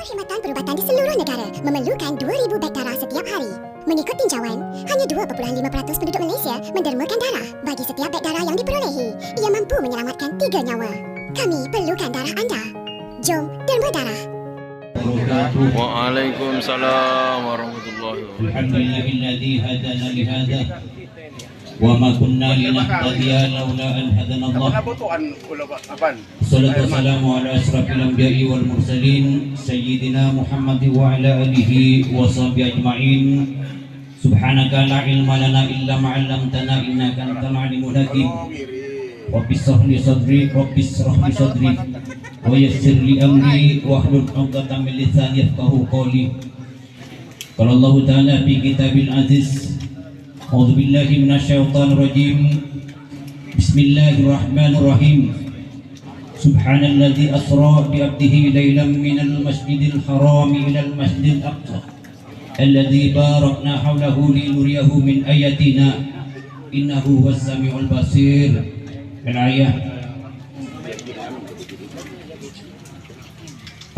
Perkhidmatan perubatan di seluruh negara memerlukan 2,000 beg darah setiap hari. Mengikut tinjauan, hanya 2.5% penduduk Malaysia mendermakan darah. Bagi setiap beg darah yang diperolehi, ia mampu menyelamatkan 3 nyawa. Kami perlukan darah anda. Jom derma darah. Waalaikumsalam warahmatullahi wabarakatuh. Alhamdulillahilladzi hadana li hadza wa ma kunna linahtadiya laula an hadana Allah. Salatu wassalamu ala asrafil anbiya'i wal mursalin sayyidina Muhammad wa ala alihi wa sahbihi ajma'in. Subhanaka la ilma lana illa ma 'allamtana innaka antal alimul hakim. Rabbi shrah li sadri wa yassir li amri wahlul 'uqdatam min lisani yafqahu qawli. Qala Allah Ta'ala fi kitabil aziz. A'udzu billahi minasyaitonir rajim. Bismillahirrahmanirrahim. Subhanalladzi asra bi 'abdihi lailan minal masjidil haram ilal masjidil aqsa alladzi barakna hawlahu linuriyahu min ayatina innahu huwas samiul basir. Al-ayah.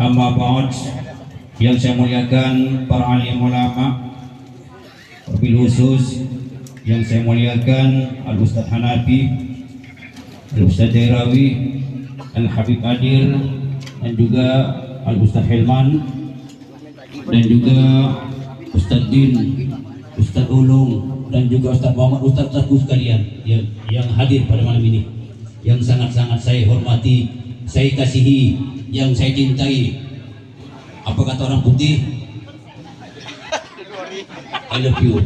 Amma ba'd, yang saya muliakan para alim ulama, wabil khusus yang saya muliakan Al-Ustaz Hanafi, Al-Ustaz Dairawi, Al-Habib Adil, dan juga Al-Ustaz Hilman, dan juga Ustaz Din, Ustaz Ulung, dan juga Ustaz Muhammad, Ustaz-Ustazku sekalian yang hadir pada malam ini, yang sangat-sangat saya hormati, saya kasihi, yang saya cintai. Apa kata orang putih? I love you.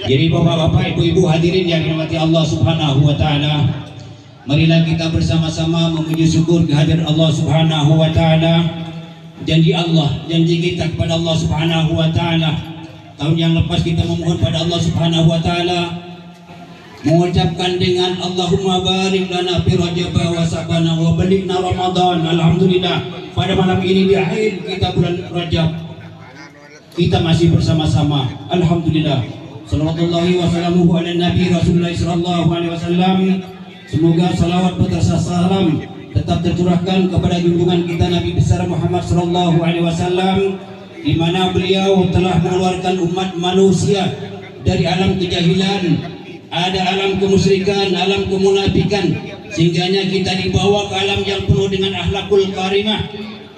Jadi bapak-bapak, ibu-ibu hadirin yang dirahmati Allah Subhanahu wa taala, marilah kita bersama-sama memuji syukur kehadiran Allah Subhanahu wa taala. Janji kita kepada Allah Subhanahu wa taala. Tahun yang lepas kita memohon pada Allah Subhanahu wa taala, mengucapkan dengan Allahumma barik lana fi Rajab wa Sa'ban wa balighna Ramadan. Alhamdulillah, pada malam ini di akhir kita bulan Rajab kita masih bersama-sama. Alhamdulillah. Sallallahu wasallamu ala nabi Rasulullah sallallahu alaihi wasallam. Semoga salawat beserta salam tetap tercurahkan kepada junjungan kita Nabi besar Muhammad sallallahu alaihi wasallam, di mana beliau telah mengeluarkan umat manusia dari alam kejahilan, ada alam kemusyrikan, alam kemunafikan, sehingganya kita dibawa ke alam yang penuh dengan akhlakul karimah,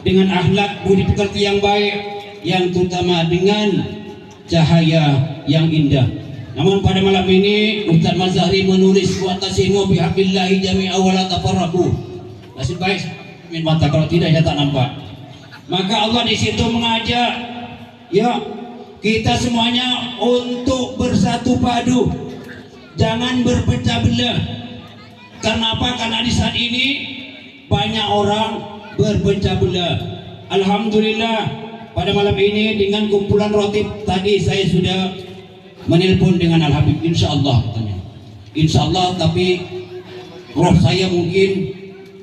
dengan akhlak budi pekerti yang baik, yang terutama dengan cahaya yang indah. Namun pada malam ini Ustaz Mazhari menulis wa'tasimu bihablillahi jami'a wa la tafarraqu. Nasib baik min mata, kalau tidak saya tak nampak. Maka Allah di situ mengajak ya kita semuanya untuk bersatu padu, jangan berpecah belah. Karena apa? Karena di saat ini banyak orang berpecah belah. Alhamdulillah, pada malam ini dengan kumpulan rotib tadi saya sudah menelpon dengan Al-Habib, insyaallah katanya. Insyaallah, tapi roh saya mungkin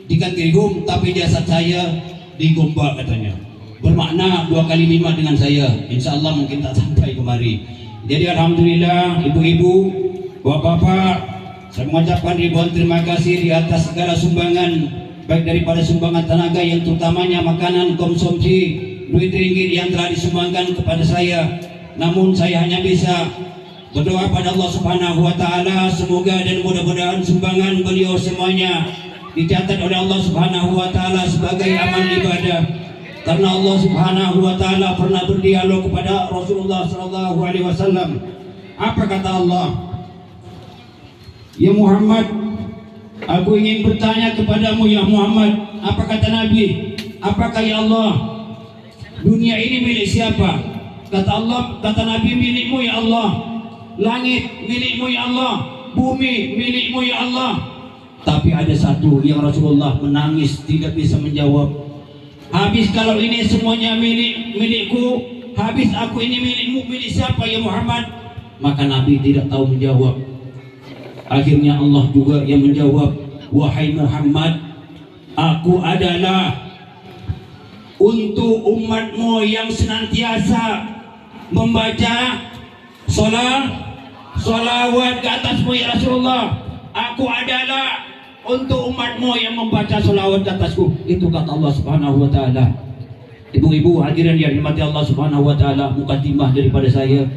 diganti gum, tapi jasad saya digombak katanya. Bermakna 2 kali 5 dengan saya. Insyaallah mungkin tak sampai kemari. Jadi alhamdulillah, ibu-ibu, bapak-bapak, saya mengucapkan ribuan terima kasih di atas segala sumbangan, baik daripada sumbangan tenaga yang terutamanya makanan konsumsi, duit ringgit yang telah disumbangkan kepada saya. Namun saya hanya bisa berdoa pada Allah Subhanahu wa taala, semoga dan mudah-mudahan sumbangan beliau semuanya dicatat oleh Allah Subhanahu wa taala sebagai amal ibadah. Karena Allah Subhanahu wa taala pernah berdialog kepada Rasulullah sallallahu alaihi wasallam. Apa kata Allah? Ya Muhammad, aku ingin bertanya kepadamu ya Muhammad. Apa kata Nabi? Apakah ya Allah, dunia ini milik siapa? Kata Allah, kata Nabi, milikmu ya Allah. Langit milikmu ya Allah. Bumi milikmu ya Allah. Tapi ada satu yang Rasulullah menangis, tidak bisa menjawab. Habis kalau ini semuanya milikku, habis aku ini milikmu, milik siapa ya Muhammad? Maka Nabi tidak tahu menjawab. Akhirnya Allah juga yang menjawab, wahai Muhammad, aku adalah untuk umatmu yang senantiasa membaca salawat ke atasmu ya Rasulullah. Aku adalah untuk umatmu yang membaca salawat ke atasku. Itu kata Allah Subhanahu wa taala. Ibu-ibu hadirin yang dirahmati Allah Subhanahu wa taala, mukadimah daripada saya.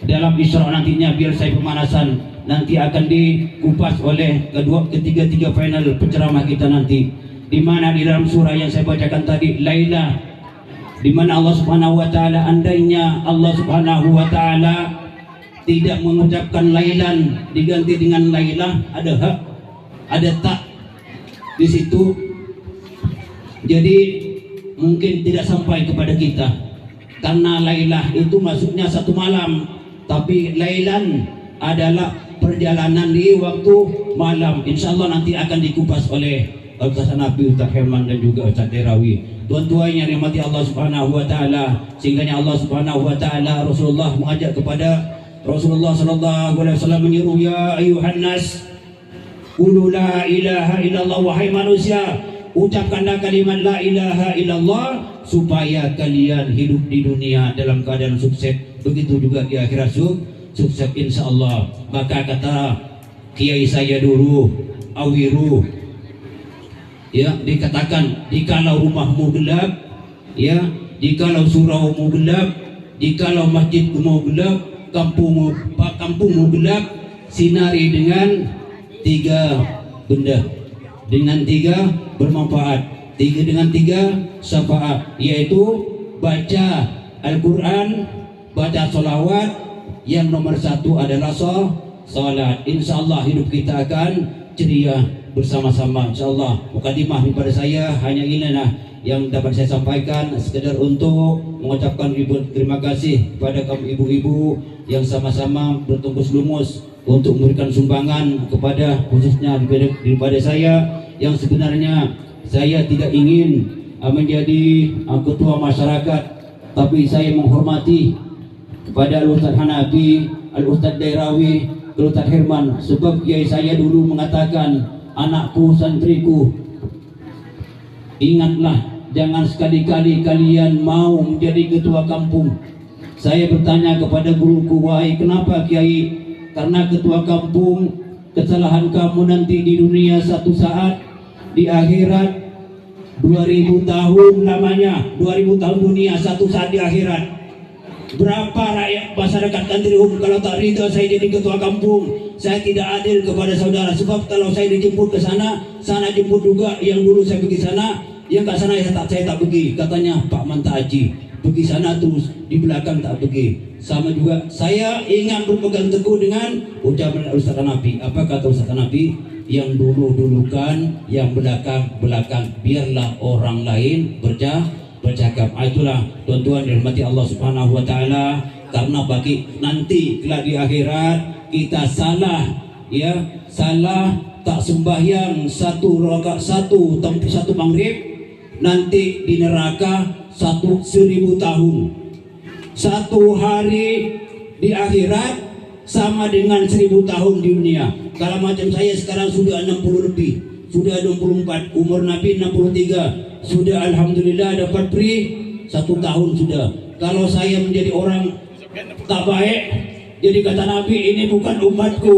Dalam Isra nantinya biar saya pemanasan, nanti akan dikupas oleh ketiga final penceramah kita nanti. Di mana di dalam surah yang saya bacakan tadi, Laila, di mana Allah Subhanahu wa taala, andainya Allah Subhanahu wa taala tidak mengucapkan lailan diganti dengan lailah, ada hak, ada tak di situ. Jadi mungkin tidak sampai kepada kita, karena lailah itu maksudnya satu malam, tapi lailan adalah perjalanan di waktu malam. Insya Allah nanti akan dikupas oleh Ustaz Nabi, Ustaz Herman dan juga Ustaz Derawi. Tuan-tuan yang dirahmati Allah Subhanahu wa taala, sehingga Allah Subhanahu wa taala, Rasulullah mengajak kepada Rasulullah sallallahu alaihi wasallam menyuruh, ya ayuhan nas, qulu la ilaha illallah, wahai manusia, ucapkanlah kalimat la ilaha illallah supaya kalian hidup di dunia dalam keadaan sukses, begitu juga di akhirat sukses insyaallah. Maka kata kiai saya dulu, Awiru, ya, dikatakan dikalau rumahmu gelap, ya, dikalau suraumu gelap, dikalau masjidmu mau gelap, kampungmu gelap, sinari dengan tiga benda, dengan tiga bermanfaat, dengan tiga syafaat, yaitu baca Al-Quran, baca sholawat, yang nomor satu adalah salat. Insyaallah hidup kita akan ceria bersama-sama insyaallah. Mukadimah daripada saya hanya inilah yang dapat saya sampaikan, sekedar untuk mengucapkan terima kasih kepada kaum ibu-ibu yang sama-sama bertungkus lumus untuk memberikan sumbangan kepada, khususnya daripada saya, yang sebenarnya saya tidak ingin menjadi ketua masyarakat, tapi saya menghormati kepada Al-Ustaz Hanafi, Al-Ustaz Dairawi, Al-Ustaz Herman, sebab kiai saya dulu mengatakan, anakku, santriku, ingatlah, jangan sekali-kali kalian mau menjadi ketua kampung. Saya bertanya kepada guruku, wahai kenapa kiai? Karena ketua kampung, kesalahan kamu nanti di dunia satu saat, di akhirat 2000 tahun lamanya, 2000 tahun dunia, satu saat di akhirat. Berapa rakyat masyarakat Kandirium kalau tak rida saya jadi ketua kampung? Saya tidak adil kepada saudara, sebab kalau saya dijemput ke sana, sana jemput juga. Yang dulu saya pergi sana, yang kat sana saya tak pergi. Katanya Pak Manta Haji pergi sana terus, di belakang tak pergi. Sama juga saya ingat berpegang teguh dengan ucapan Ustaz Hanafi. Apa kata Ustaz Hanafi? Yang dulu-dulukan, yang belakang-belakang, biarlah orang lain bercakap. Itulah tuan-tuan dirahmati Allah Subhanahu wa taala, karena bagi nanti kelak di akhirat kita salah, ya, salah tak sembahyang satu rakaat, satu maghrib, nanti di neraka 1000 tahun. Satu hari di akhirat sama dengan 1000 tahun di dunia. Kalau macam saya sekarang sudah 60 lebih, sudah 24, umur Nabi 63, sudah alhamdulillah dapat free 1 tahun sudah. Kalau saya menjadi orang tak baik, jadi kata Nabi, ini bukan umatku,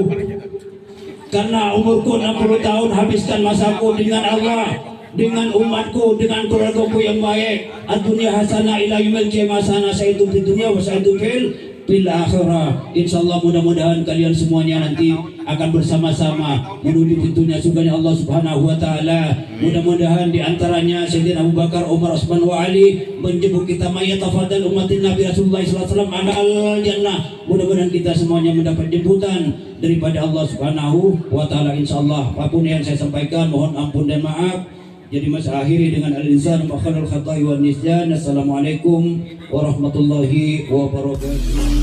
karena umurku 60 tahun, habiskan masaku dengan Allah, dengan umatku, dengan keluargaku yang baik. Ad-dunya hasanah ila yaumil qiyamah hasanah, saya itu di dunia wa saya itu fil akhirah. Insyaallah mudah-mudahan kalian semuanya nanti akan bersama-sama menuju pintunya surganya Allah Subhanahu wa taala. Mudah-mudahan di antaranya Sayyidina Abu Bakar, Umar, Utsman wa Ali menjemput kita mayatafadal umatin Nabi Rasulullah sallallahu alaihi wasallam ala jannah. Mudah-mudahan kita semuanya mendapat jemputan daripada Allah Subhanahu wa taala insyaallah. Apapun yang saya sampaikan mohon ampun dan maaf. Jadi masa akhiri dengan al-insan wa khairul khata'i wan nisyan. Assalamualaikum warahmatullahi wabarakatuh.